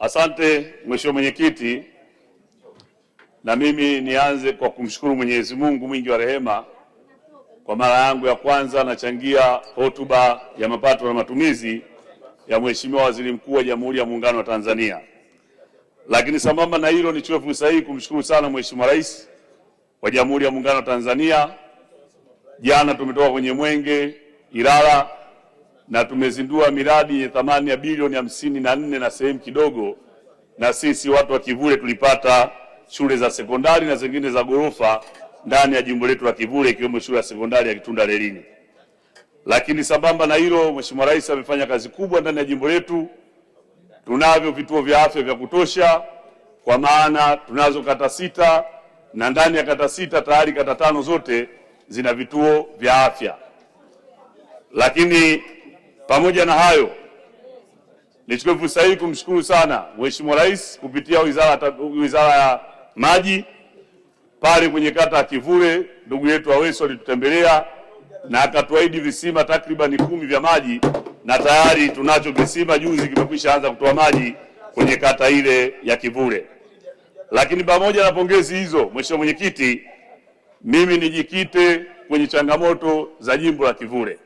Asante Mheshimiwa Mwenyekiti, na mimi nianze kwa kumshukuru Mwenyezi Mungu mwingi wa rehema. Kwa mara yangu ya kwanza nachangia hotuba ya mapato na matumizi ya Mheshimiwa Waziri Mkuu wa Jamhuri ya Muungano wa Tanzania. Lakini sambamba na hilo, nichukue fursa hii kumshukuru sana Mheshimiwa Rais wa Jamhuri ya Muungano wa Tanzania. Jana tumetoka kwenye Mwenge Ilala na tumezindua miradi yenye thamani ya bilioni 54 na sehemu kidogo, na sisi watu wa Kivule tulipata shule za sekondari na zingine za gorofa ndani ya jimbo letu la Kivule, ikiwemo shule ya sekondari ya Kitunda Lelini. Lakini sambamba na hilo, Mheshimiwa Rais amefanya kazi kubwa ndani ya jimbo letu. Tunavyo vituo vya afya vya kutosha, kwa maana tunazo kata 6 na ndani ya kata 6 tayari kata 5 zote zina vituo vya afya. Lakini pamoja na hayo, nichukue fursa hii kumshukuru sana Mheshimiwa Rais kupitia Wizara ya Maji. Pale kwenye kata ya Kivule ndugu yetu Aweso alitutembelea na akatuahidi visima takriban 10 vya maji, na tayari tunacho visima, juzi kimekwisha anza kutoa maji kwenye kata ile ya Kivule. Lakini pamoja na pongezi hizo, Mheshimiwa Mwenyekiti, mimi nijikite kwenye changamoto za jimbo la Kivule.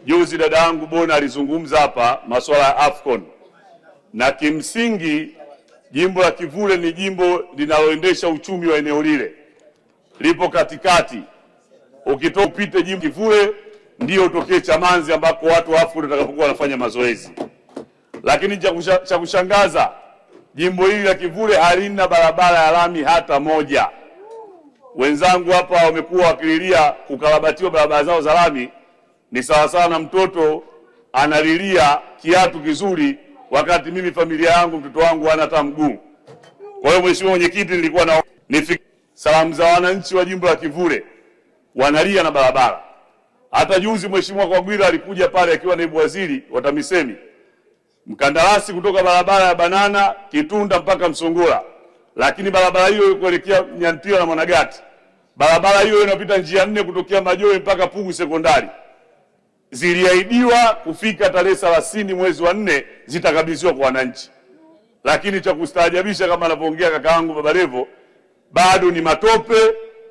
Juzi dada yangu Bona alizungumza hapa masuala ya Afcon, na kimsingi jimbo la Kivule ni jimbo linaloendesha uchumi wa eneo lile. Lipo katikati. Ukitoka upite jimbo Kivule ndio utokee Chamanzi ambako watu wa Afcon watakapokuwa wanafanya mazoezi. Lakini cha kushangaza, jimbo hili la Kivule halina barabara ya lami hata moja. Wenzangu hapa wamekuwa wakililia kukarabatiwa barabara zao za lami. Ni sawa sawa na mtoto analilia kiatu kizuri wakati mimi familia yangu, mtoto wangu hana hata mguu. Kwa hiyo Mheshimiwa Mwenyekiti, nilikuwa na salamu za wananchi wa jimbo la Kivule wanalia na barabara. Hata juzi Mheshimiwa Kwagwira alikuja pale akiwa naibu waziri wa TAMISEMI. Mkandarasi kutoka barabara ya Banana Kitunda mpaka Msongola. Lakini barabara hiyo kuelekea Nyantira na Mwanagati, barabara hiyo inapita njia 4 kutokea Majoe mpaka Pugu Sekondari, ziliahidiwa kufika tarehe 30 mwezi wa 4 zitakabidhiwa kwa wananchi. Lakini cha kustaajabisha, kama anavyoongea kaka yangu Baba Levo, bado ni matope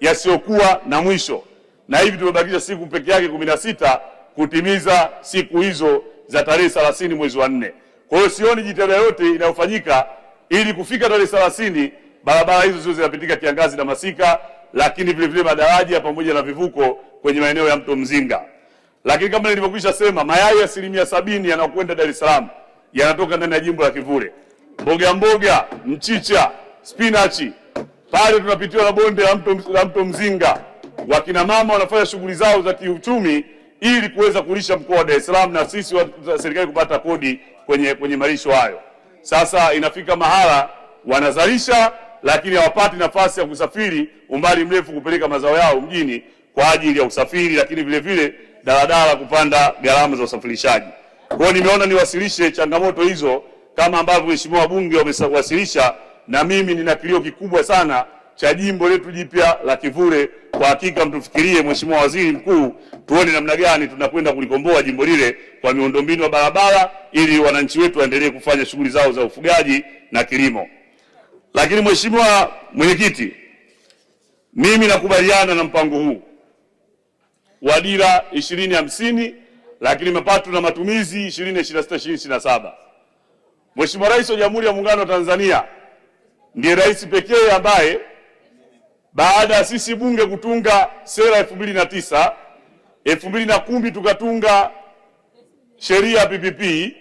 yasiokuwa na mwisho. Na hivi tumebakisha siku peke yake 16 kutimiza siku hizo za tarehe 30 mwezi wa 4. Kwa hiyo sioni jitihada yote inayofanyika ili kufika tarehe 30 barabara hizo zote zinapitika kiangazi na masika, lakini vile vile madaraja pamoja na vivuko kwenye maeneo ya Mto Mzinga. Lakini kama nilivyokwisha sema, mayai 70% yanakwenda Dar es Salaam yanatoka ndani ya jimbo la Kivule. Mboga, mchicha, spinachi, pale tunapitiwa na bonde la Mto Mzinga. Wakina mama wanafanya shughuli zao za kiuchumi ili kuweza kulisha mkoa wa Dar es Salaam, na sisi wa serikali kupata kodi kwenye malisho hayo. Sasa inafika mahala wanazalisha, lakini hawapati nafasi ya kusafiri umbali mrefu kupeleka mazao yao mjini kwa ajili ya usafiri, lakini vile vile daladala kupanda gharama za usafirishaji. Kwa hiyo nimeona niwasilishe changamoto hizo kama ambavyo Mheshimiwa wabunge wamewasilisha, na mimi nina kilio kikubwa sana cha jimbo letu jipya la Kivule. Kwa hakika mtufikirie Mheshimiwa Waziri Mkuu, tuone namna gani tunakwenda kulikomboa jimbo lile kwa miundombinu ya barabara, ili wananchi wetu waendelee kufanya shughuli zao za ufugaji na kilimo. Lakini Mheshimiwa Mwenyekiti, mimi nakubaliana na mpango huu wa dira 2050, lakini mapato na matumizi 2026-2027. Mheshimiwa Rais wa Jamhuri ya Muungano wa Tanzania ndiye rais pekee ambaye baada ya sisi bunge kutunga sera 2009, 2010 tukatunga sheria ya PPP,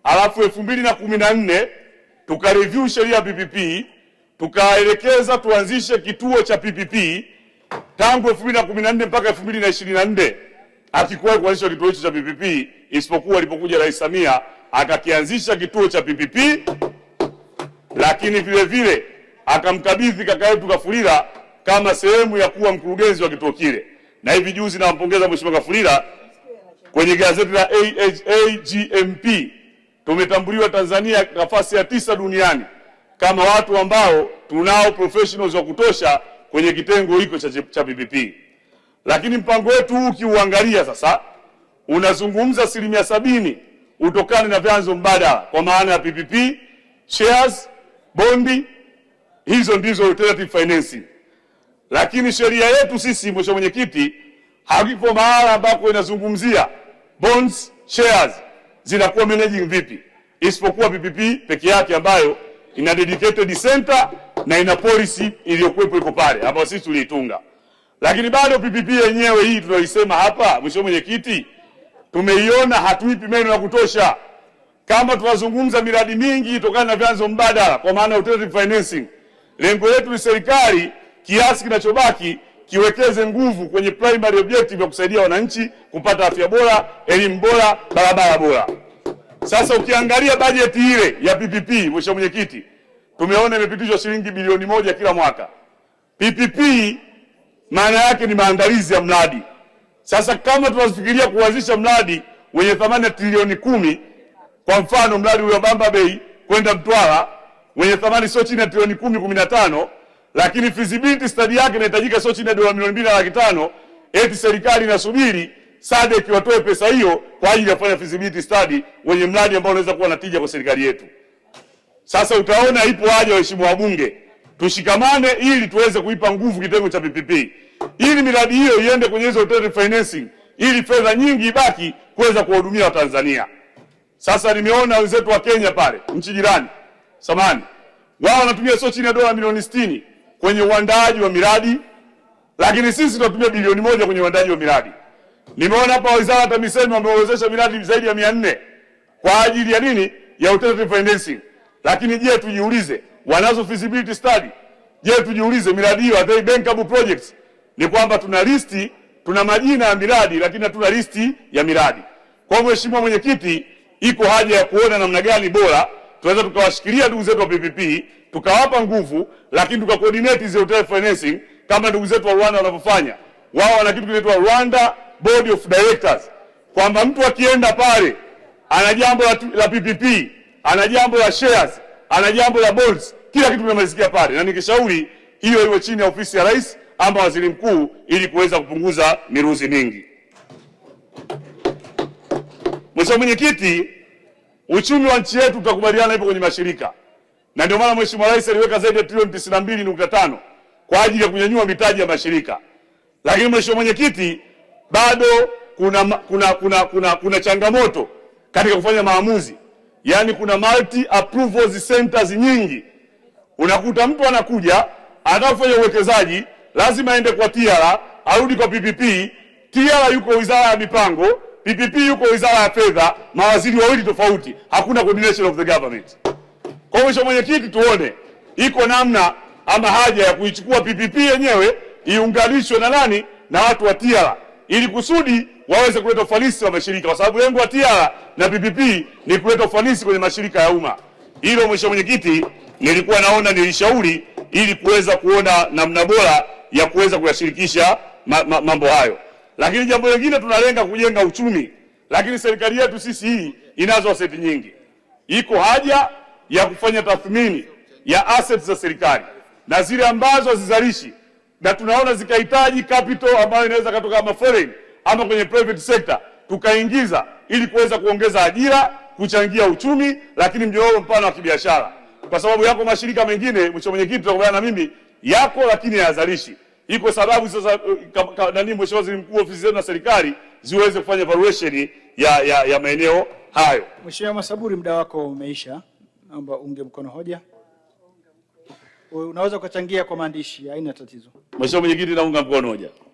alafu 2014 tukareview sheria ya PPP, tukaelekeza tuanzishe kituo cha PPP. Tangu 2014 mpaka 2024 akikuwa kuanzisha kituo hicho cha PPP, isipokuwa alipokuja Rais Samia akakianzisha kituo cha PPP, lakini vile vile akamkabidhi kaka yetu Kafulila kama sehemu ya kuwa mkurugenzi wa kituo kile. Na hivi juzi nampongeza Mheshimiwa Kafulila, kwenye gazeti la AHAGMP tumetambuliwa Tanzania nafasi ya 9 duniani kama watu ambao tunao professionals wa kutosha kwenye kitengo hiko cha PPP. Lakini mpango wetu huu kiuangalia sasa unazungumza 70% utokane na vyanzo mbadala, kwa maana ya PPP, shares, bondi, hizo ndizo alternative financing. Lakini sheria yetu sisi, Mheshimiwa Mwenyekiti, hakipo mahala ambako inazungumzia bonds, shares zinakuwa managing vipi, isipokuwa PPP peke yake ambayo ina dedicated center na ina policy iliyokuwepo iko pale ambayo sisi tuliitunga. Lakini bado PPP yenyewe hii tunaisema hapa, Mheshimiwa Mwenyekiti, tumeiona hatuipi meno ya kutosha. Kama tunazungumza miradi mingi itokana na vyanzo mbadala kwa maana alternative financing, lengo letu ni serikali kiasi kinachobaki kiwekeze nguvu kwenye primary objective ya kusaidia wananchi kupata afya bora, elimu bora, barabara bora. Sasa ukiangalia bajeti ile ya PPP, Mheshimiwa Mwenyekiti, tumeona imepitishwa shilingi bilioni 1 kila mwaka. PPP maana yake ni maandalizi ya mradi. Sasa kama tunafikiria kuanzisha mradi wenye thamani ya trilioni 10, kwa mfano mradi wa Bamba Bay kwenda Mtwara wenye thamani sio chini ya trilioni 10-15, lakini feasibility study yake inahitajika sio chini ya dola milioni 2.5, eti serikali inasubiri SADC watoe pesa hiyo kwa ajili ya kufanya feasibility study wenye mradi ambao unaweza kuwa na tija kwa serikali yetu. Sasa utaona ipo haja, waheshimiwa wabunge, tushikamane ili tuweze kuipa nguvu kitengo cha PPP, ili miradi hiyo iende kwenye hizo alternative financing, ili fedha nyingi ibaki kuweza kuwahudumia Watanzania. Sasa nimeona wenzetu wa Kenya pale, nchi jirani, samani, wao wanatumia sio chini ya dola milioni 60 kwenye uandaaji wa miradi, lakini sisi tunatumia bilioni 1 kwenye uandaaji wa miradi. Nimeona hapa wizara ya TAMISEMI wamewezesha miradi zaidi ya 400 kwa ajili ya nini? Ya alternative financing. Lakini je, tujiulize, wanazo feasibility study? Je, tujiulize miradi hiyo, are they bankable projects? Ni kwamba tuna listi, tuna majina ya miradi lakini hatuna listi ya miradi. Kwa Mheshimiwa Mwenyekiti, iko haja ya kuona namna gani bora tunaweza tukawashikilia ndugu zetu wa PPP, tukawapa nguvu, lakini tukacoordinate hizo alternative financing kama ndugu zetu wa Rwanda wanavyofanya. Wao wana kitu kinaitwa Rwanda Board of Directors, kwamba mtu akienda pale ana jambo la PPP, ana jambo la shares, ana jambo la bonds, kila kitu tunamalizikia pale. Na nikishauri hiyo iwe chini ya ofisi ya Rais ama Waziri Mkuu ili kuweza kupunguza miruzi mingi. Mheshimiwa Mwenyekiti, uchumi wa nchi yetu tutakubaliana ipo kwenye mashirika. Na ndio maana Mheshimiwa Rais aliweka zaidi ya trilioni 92.5 kwa ajili ya kunyanyua mitaji ya mashirika. Lakini Mheshimiwa Mwenyekiti, bado kuna changamoto katika kufanya maamuzi. Yaani kuna multi approvals centers nyingi. Unakuta mtu anakuja, anataka kufanya uwekezaji, lazima aende kwa TIARA, arudi kwa PPP, TIARA yuko Wizara ya Mipango, PPP yuko Wizara ya Fedha, mawaziri wawili tofauti, hakuna coordination of the government. Kwa Mheshimiwa Mwenyekiti, tuone iko namna ama haja ya kuichukua PPP yenyewe iunganishwe na nani? Na watu wa TIARA, ili kusudi waweze kuleta ufanisi wa mashirika, kwa sababu lengo la TIARA na PPP ni kuleta ufanisi kwenye mashirika ya umma. Hilo Mheshimiwa Mwenyekiti, nilikuwa naona nilishauri ili kuweza kuona namna bora ya kuweza kuyashirikisha mambo hayo. Lakini jambo lingine, tunalenga kujenga uchumi, lakini serikali yetu sisi hii inazo asset nyingi. Iko haja ya kufanya tathmini ya assets za serikali na zile ambazo hazizalishi na tunaona zikahitaji capital ambayo inaweza kutoka kama foreign ama kwenye private sector, tukaingiza ili kuweza kuongeza ajira, kuchangia uchumi, lakini mnyororo mpana wa kibiashara. Kwa sababu yako mashirika mengine, Mheshimiwa Mwenyekiti, tutakubaliana na mimi, yako lakini hayazalishi. Iko sababu sasa Mheshimiwa Waziri Mkuu, ofisi zetu na serikali ziweze kufanya evaluation ya maeneo hayo. Mheshimiwa Masaburi, muda wako umeisha. Naomba unge mkono hoja. Unaweza kuchangia kwa maandishi, haina tatizo. Mheshimiwa Mwenyekiti, naunga mkono hoja.